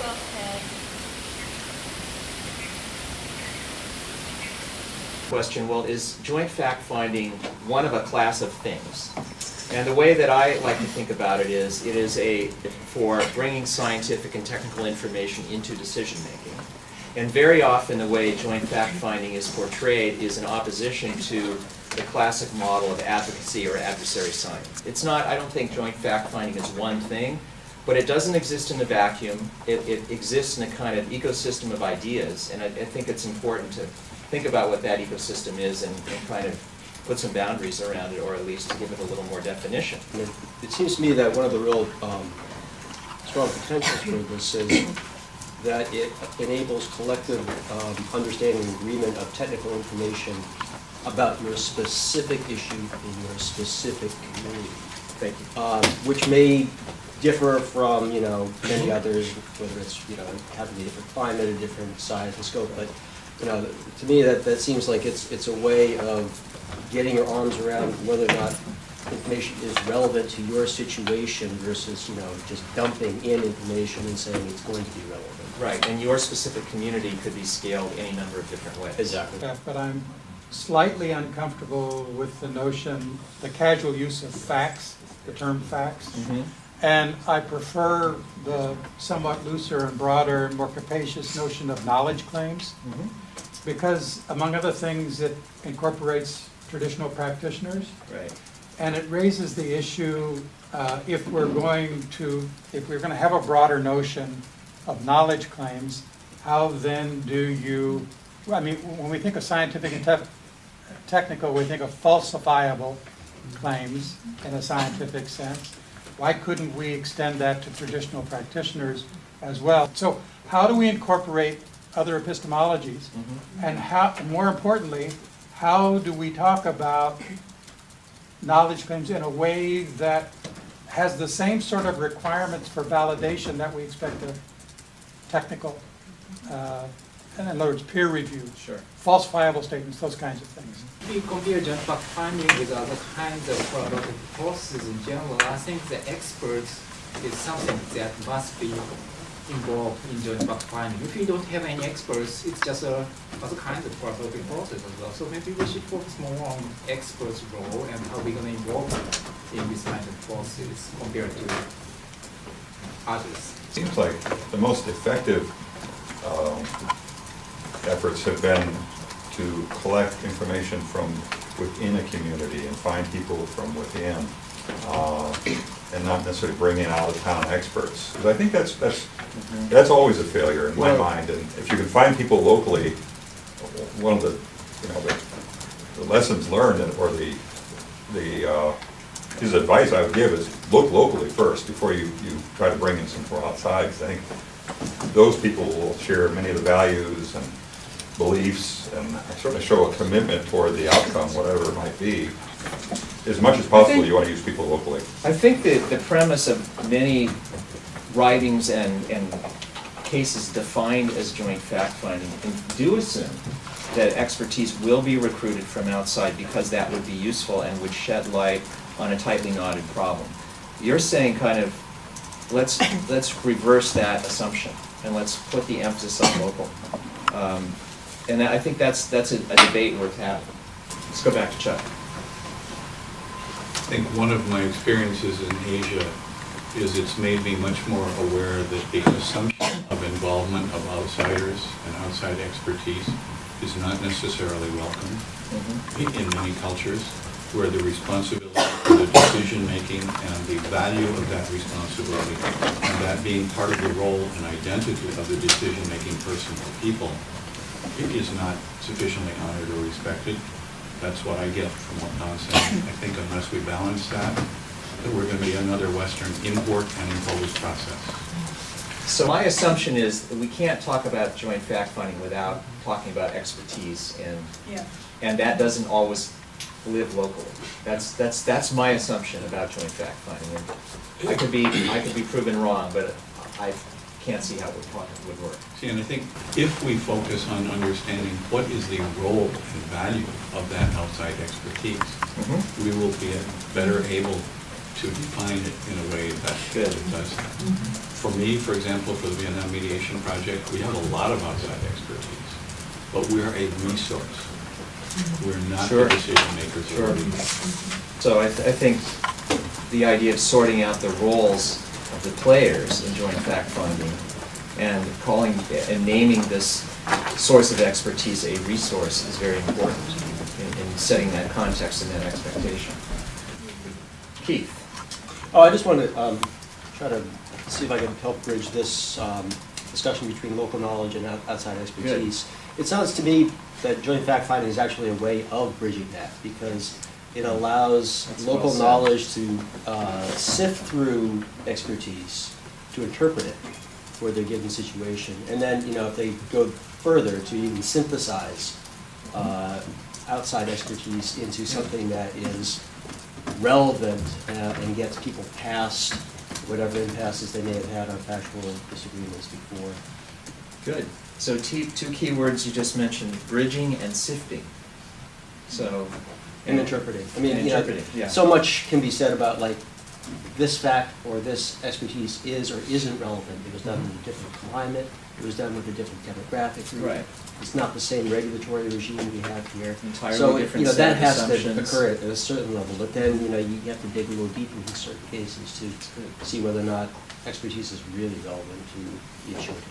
ahead. Question, well, is joint fact-finding one of a class of things? And the way that I like to think about it is for bringing scientific and technical information into decision-making. And very often the way joint fact-finding is portrayed is in opposition to the classic model of advocacy or adversary science. It's not, I don't think joint fact-finding is one thing, but it doesn't exist in a vacuum. It exists in a kind of ecosystem of ideas, and I think it's important to think about what that ecosystem is and kind of put some boundaries around it, or at least to give it a little more definition. It seems to me that one of the real strong potentials for this is that it enables collective understanding and agreement of technical information about your specific issue in your specific community. Thank you. Which may differ from, many others, whether it's, having a different climate, a different size and scope, but to me, that seems like it's a way of getting your arms around whether or not information is relevant to your situation versus, just dumping in information and saying it's going to be relevant. Right, and your specific community could be scaled any number of different ways. Exactly. Yeah, but I'm slightly uncomfortable with the notion, the casual use of facts, the term facts. Mm-hmm. And I prefer the somewhat looser and broader, more capacious notion of knowledge claims. Mm-hmm. Because, among other things, it incorporates traditional practitioners. Right. And it raises the issue, if we're going to have a broader notion of knowledge claims, how then do you, when we think of scientific and technical, we think of falsifiable claims in a scientific sense. Why couldn't we extend that to traditional practitioners as well? So how do we incorporate other epistemologies? Mm-hmm. And more importantly, how do we talk about knowledge claims in a way that has the same sort of requirements for validation that we expect of technical, in other words, peer review, Sure. falsifiable statements, those kinds of things. We compare joint fact finding with other kinds of collaborative processes in general. I think the experts is something that must be involved in joint fact finding. If you don't have any experts, it's just other kinds of collaborative process as well. So maybe we should focus more on experts' role and how we're going to involve in this kind of process compared to others. Seems like the most effective efforts have been to collect information from within a community and find people from within, and not necessarily bring in out-of-town experts. Because I think that's always a failure in my mind. And if you can find people locally, one of the lessons learned, or his advice I would give is look locally first before you try to bring in some from outside. Because I think those people will share many of the values and beliefs and sort of show a commitment toward the outcome, whatever it might be. As much as possible, you want to use people locally. I think that the premise of many writings and cases defined as joint fact-finding do assume that expertise will be recruited from outside because that would be useful and would shed light on a tightly knotted problem. You're saying kind of, let's reverse that assumption and let's put the emphasis on local. And I think that's a debate worth having. Let's go back to Chuck. I think one of my experiences in Asia is it's made me much more aware that the assumption of involvement of outsiders and outside expertise is not necessarily welcome in many cultures, where the responsibility for the decision-making and the value of that responsibility, and that being part of the role and identity of the decision-making person or people, it is not sufficiently honored or respected. That's what I get from what Don's saying. I think unless we balance that we're going to be another Western import and impose process. So my assumption is that we can't talk about joint fact-finding without talking about expertise, and that doesn't always live locally. That's my assumption about joint fact-finding. And I could be proven wrong, but I can't see how it would work. See, and I think if we focus on understanding what is the role and value of that outside expertise, we will be better able to define it in a way that does that. For me, for example, for the Vietnam Mediation Project, we have a lot of outside expertise, but we're a resource. We're not the Sure. decision makers. Sure. So I think the idea of sorting out the roles of the players in joint fact-finding and calling and naming this source of expertise a resource is very important in setting that context and that expectation. Keith? Oh, I just want to try to see if I can help bridge this discussion between local knowledge and outside expertise. It sounds to me that joint fact-finding is actually a way of bridging that, because it allows That's well local said. knowledge to sift through expertise, to interpret it for their given situation, and then, if they go further, to even synthesize outside expertise into something that is relevant and gets people past whatever impasses they may have had on factual disagreements before. Good. So two key words you just mentioned, bridging and sifting. So. And interpreting. I mean, And interpreting, yeah. so much can be said about like this fact or this expertise is or isn't relevant. It was done in a different climate. It was done with a different demographic group. Right. It's not the same regulatory regime we have here. Entirely So, different set that of has to assumptions. occur at a certain level. But then, you have to dig a little deeper in certain cases to see whether or not expertise is really relevant to the issue at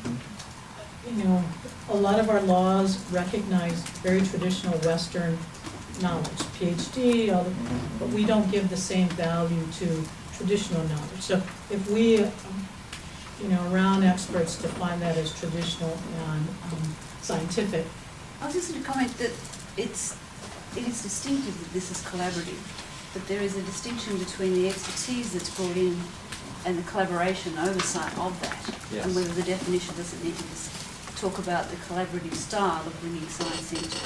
hand. Mhm. A lot of our laws recognize very traditional Western knowledge, PhD, but we don't give the same value to traditional knowledge. So if we, around experts define that as traditional and scientific, I was just going to comment that it is distinctive that this is collaborative, but there is a distinction between the expertise that's brought in and the collaboration oversight of that. Yes. And whether the definition doesn't need to just talk about the collaborative style of bringing science into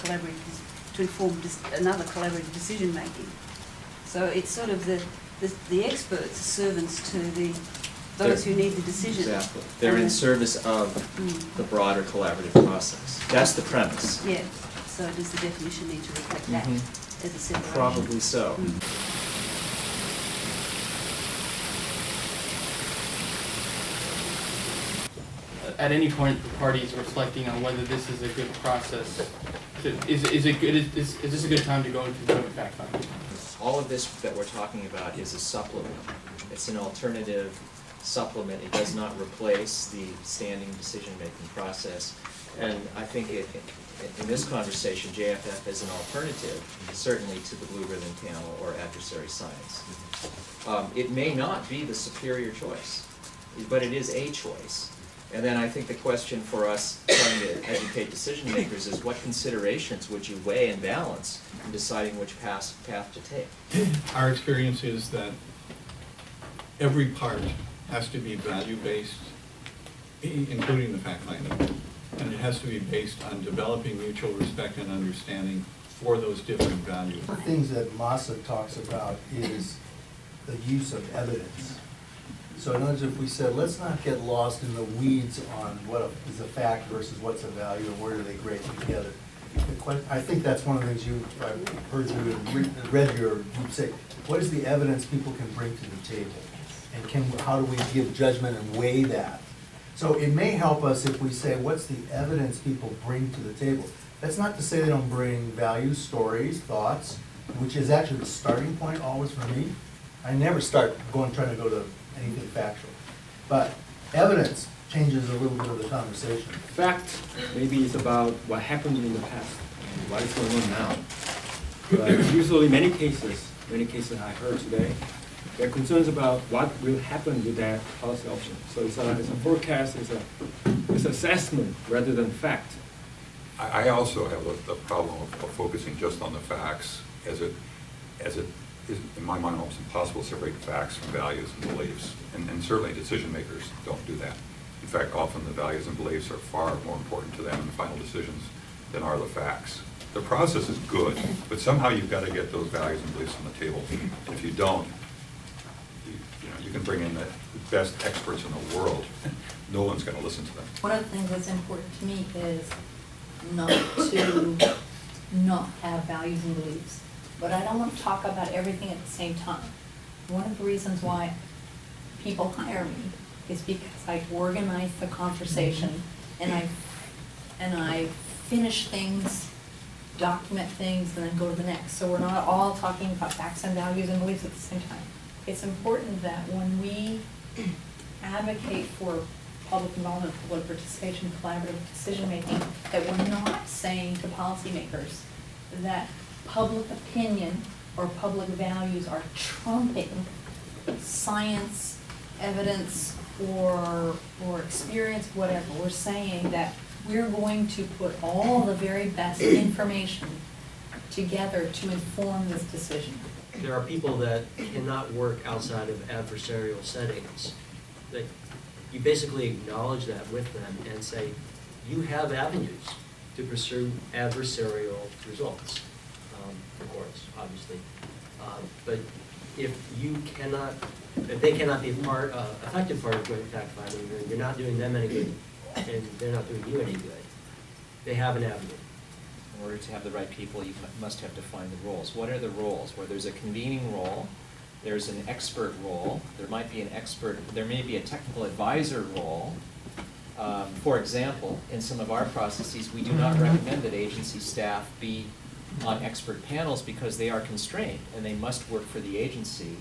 to inform another collaborative decision making. So it's sort of the experts are servants to those who need the decision. Exactly. They're in And service of Mm. the broader collaborative process. That's the premise. Yeah, so does the definition need to reflect that Mhm. as a separation? Probably so. Mm. At any point, the parties reflecting on whether this is a good process, is this a good time to go into joint fact finding? All of this that we're talking about is a supplement. It's an alternative supplement. It does not replace the standing decision-making process. And I think in this conversation, JFF is an alternative, certainly to the Blue Ribbon Panel or adversary science. It may not be the superior choice, but it is a choice. And then I think the question for us trying to educate decision makers is what considerations would you weigh and balance in deciding which path to take? Our experience is that every part has to be value-based, including the fact-finding. And it has to be based on developing mutual respect and understanding for those different values. The things that Massa talks about is the use of evidence. So in other words, if we said, let's not get lost in the weeds on what is a fact versus what's a value and where do they grade together. I think that's one of the things I've heard you and read you'd say, what is the evidence people can bring to the table? And how do we give judgment and weigh that? So it may help us if we say, what's the evidence people bring to the table? That's not to say they don't bring values, stories, thoughts, which is actually the starting point always for me. I never start trying to go to anything factual. But evidence changes a little bit of the conversation. Fact, maybe it's about what happened in the past, and what is going on now. But usually many cases I heard today, there are concerns about what will happen with that policy option. So it's a forecast, it's assessment rather than fact. I also have the problem of focusing just on the facts, as it is, in my mind, almost impossible to separate facts from values and beliefs. And certainly decision makers don't do that. In fact, often the values and beliefs are far more important to them in the final decisions than are the facts. The process is good, but somehow you've got to get those values and beliefs on the table. And if you don't, you can bring in the best experts in the world. No one's going to listen to them. One of the things that's important to me is not to not have values and beliefs. But I don't want to talk about everything at the same time. One of the reasons why people hire me is because I organize the conversation and I finish things, document things, and then go to the next. So we're not all talking about facts and values and beliefs at the same time. It's important that when we advocate for public involvement, public participation, collaborative decision-making, that we're not saying to policymakers that public opinion or public values are trumping science, evidence, or experience, whatever. We're saying that we're going to put all the very best information together to inform this decision. There are people that cannot work outside of adversarial settings. That you basically acknowledge that with them and say, you have avenues to pursue adversarial results, of course, obviously. But if they cannot be effective part of joint fact finding, then you're not doing them any good, and they're not doing you any good. They have an avenue. In order to have the right people, you must have defined the roles. What are the roles? Where there's a convening role, there's an expert role, there might be an expert, there may be a technical advisor role. For example, in some of our processes, we do not recommend that agency staff be on expert panels because they are constrained and they must work for the agency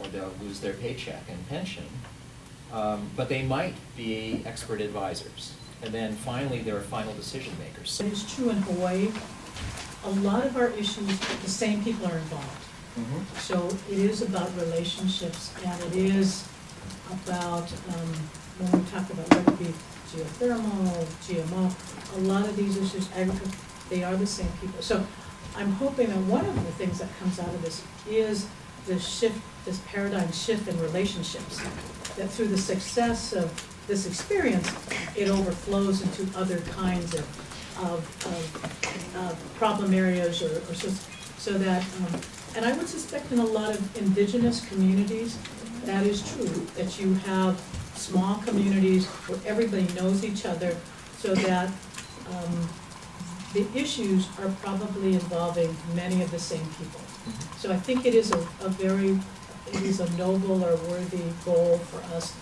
or they'll lose their paycheck and pension. But they might be expert advisors. And then finally, there are final decision makers. It is true in Hawaii, a lot of our issues, the same people are involved. Mhm. So it is about relationships, and it is about, when we talk about whether it be geothermal, GMO, a lot of these issues, agriculture, they are the same people. So I'm hoping that one of the things that comes out of this is this shift, this paradigm shift in relationships, that through the success of this experience, it overflows into other kinds of problem areas or so that, and I would suspect in a lot of indigenous communities, that is true, that you have small communities where everybody knows each other, so that the issues are probably involving many of the same people. So I think it is it is a noble or worthy goal for us.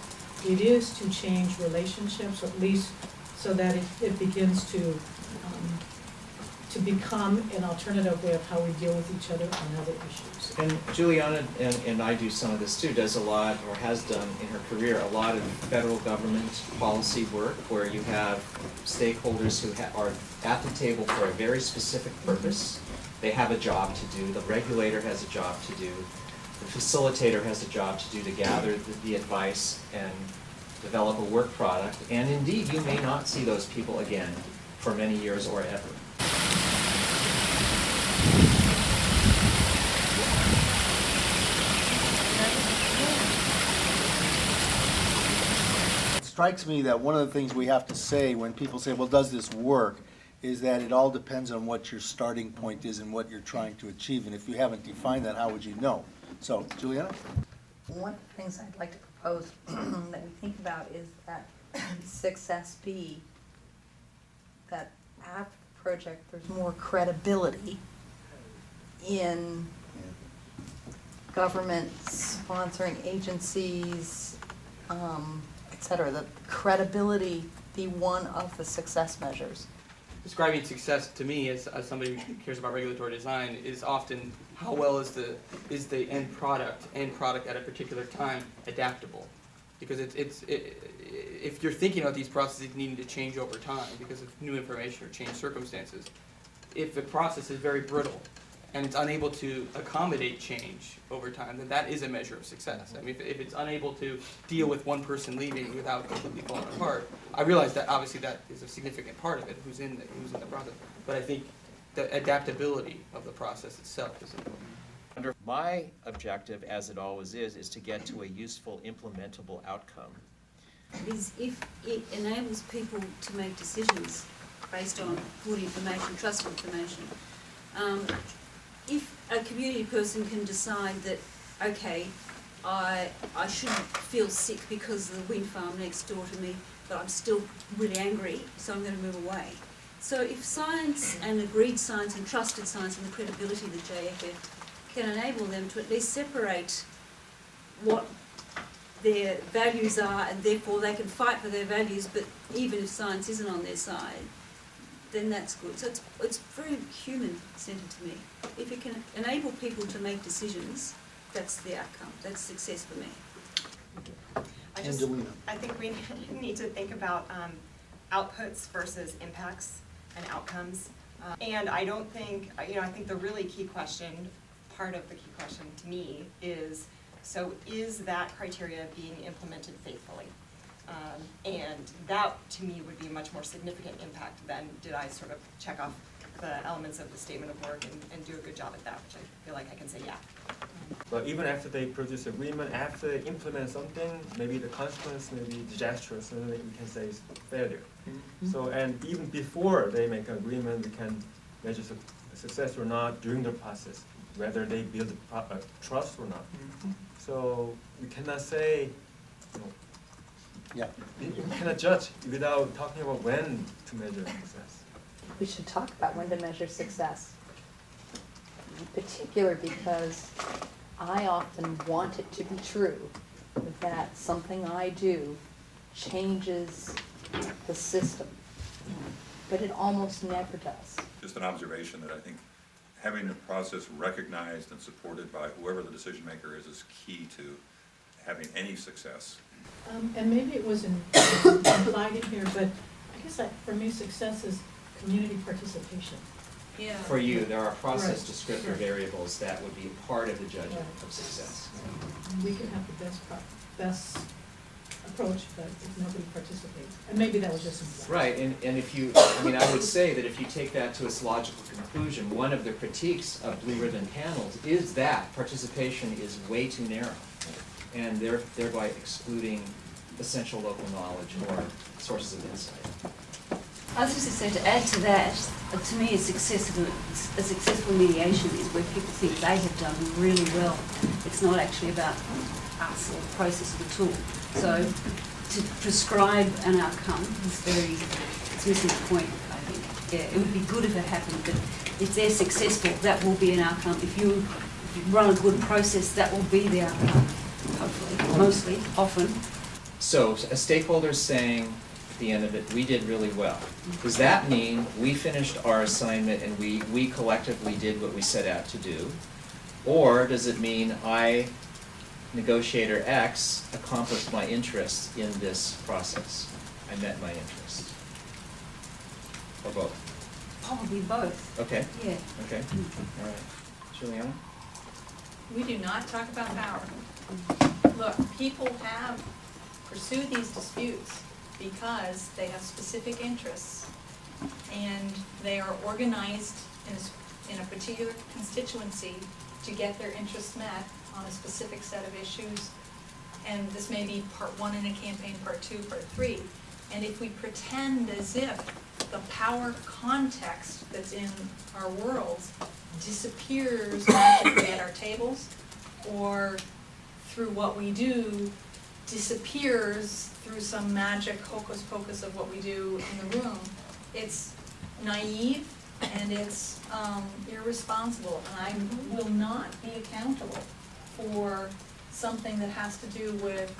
It is to change relationships, or at least so that it begins to become an alternative way of how we deal with each other on other issues. And Juliana, and I do some of this too, does a lot, or has done in her career, a lot of federal government policy work where you have stakeholders who are at the table for a very specific purpose. They have a job to do, the regulator has a job to do, the facilitator has a job to do to gather the advice and develop a work product. And indeed, you may not see those people again for many years or ever. It strikes me that one of the things we have to say when people say, well, does this work, is that it all depends on what your starting point is and what you're trying to achieve. And if you haven't defined that, how would you know? So, Juliana? One of the things I'd like to propose that we think about is that success be that after the project, there's more credibility in government sponsoring agencies, et cetera, that credibility be one of the success measures. Describing success to me as somebody who cares about regulatory design is often how well is the end product at a particular time adaptable, because if you're thinking about these processes needing to change over time because of new information or changed circumstances, if the process is very brittle and it's unable to accommodate change over time, then that is a measure of success. I mean, if it's unable to deal with one person leaving without completely falling apart, I realize that obviously that is a significant part of it, who's in the process. But I think the adaptability of the process itself is important. My objective, as it always is to get to a useful, implementable outcome. Is if it enables people to make decisions based on good information, trusted information. If a community person can decide that, okay, I shouldn't feel sick because of the wind farm next door to me, but I'm still really angry, so I'm going to move away. So if science and agreed science and trusted science and the credibility of the JFF can enable them to at least separate what their values are, and therefore they can fight for their values, but even if science isn't on their side, then that's good. So it's very human-centered to me. If it can enable people to make decisions, that's the outcome. That's success for me. I think we need to think about outputs versus impacts and outcomes. And I don't think, I think the really key question, part of the key question to me is, so is that criteria being implemented faithfully? And that, to me, would be a much more significant impact than did I sort of check off the elements of the statement of work and do a good job at that, which I feel like I can say yeah. But even after they produce agreement, after they implement something, maybe the consequence may be disastrous, so we can say it's failure. So, and even before they make an agreement, we can measure success or not during the process, whether they build trust or not. So we cannot say, we cannot judge without talking about when to measure success. We should talk about when to measure success. In particular because I often want it to be true that something I do changes the system, but it almost never does. Just an observation that I think having the process recognized and supported by whoever the decision maker is key to having any success. And maybe it was implied in here, but I guess for me, success is community participation. Yeah. For you, there are process Right, descriptor right. variables that would be part of the judgment Right. of success. We can have the best approach, but if nobody participates, and maybe that was just implied. Right, and if you, I mean, I would say that if you take that to its logical conclusion, one of the critiques of blue ribbon panels is that participation is way too narrow, and thereby excluding essential local knowledge or sources of insight. I was just to say, to add to that, to me, a successful mediation is where people think they have done really well. It's not actually about us or the process of the tool. So to prescribe an outcome is it's missing the point, I think. Yeah, it would be good if it happened, but if they're successful, that will be an outcome. If you run a good process, that will be the outcome, hopefully, mostly, often. So a stakeholder's saying at the end of it, we did really well. Does that mean we finished our assignment and we collectively did what we set out to do? Or does it mean I, negotiator X, accomplished my interests in this process? I met my interests? Or both? Probably both. Okay, Yeah. okay, all right. Juliana? We do not talk about power. Look, people have pursued these disputes because they have specific interests and they are organized in a particular constituency to get their interests met on a specific set of issues. And this may be part one in a campaign, part two, part three. And if we pretend as if the power context that's in our worlds disappears magically at our tables, or through what we do disappears through some magic hocus pocus of what we do in the room, it's naive and it's irresponsible, and I will not be accountable for something that has to do with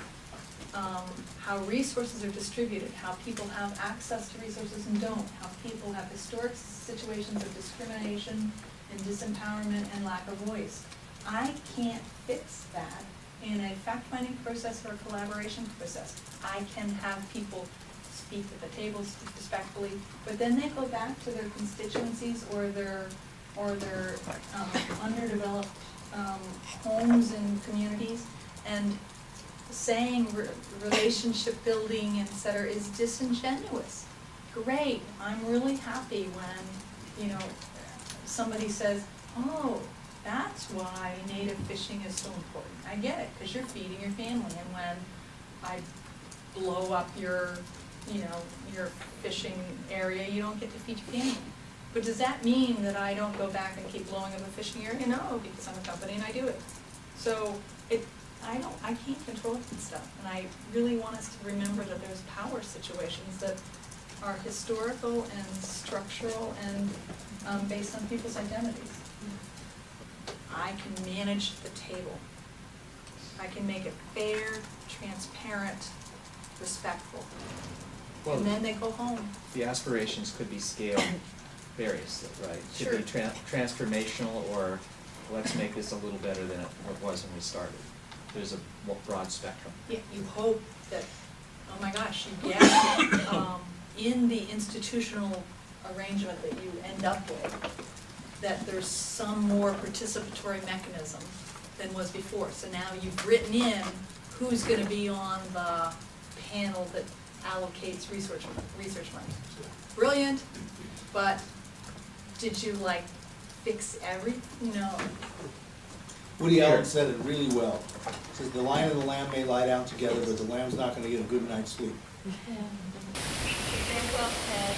how resources are distributed, how people have access to resources and don't, how people have historic situations of discrimination and disempowerment and lack of voice. I can't fix that in a fact-finding process or a collaboration process. I can have people speak at the table, speak respectfully, but then they go back to their constituencies or their underdeveloped homes and communities, and saying relationship building, et cetera, is disingenuous. Great, I'm really happy when, somebody says, oh, that's why native fishing is so important. I get it, because you're feeding your family, and when I blow up your fishing area, you don't get to feed your family. But does that mean that I don't go back and keep blowing up a fishing area? No, because I'm a company and I do it. So I can't control that stuff, and I really want us to remember that there's power situations that are historical and structural and based on people's identities. I can manage the table. I can make it fair, transparent, respectful. Well, And then they go home. the aspirations could be scaled variously, right? Could be transformational, or let's make this a little better than it was when we started. There's a broad spectrum. Yeah, you hope that, oh my gosh, you get, in the institutional arrangement that you end up with, that there's some more participatory mechanism than was before. So now you've written in who's gonna be on the panel that allocates research money. Brilliant, but did you like fix everything? No. Woody Allen said it really well. He says, "The lion and the lamb may lie down together, but the lamb's not gonna get a good night's sleep." Very well said.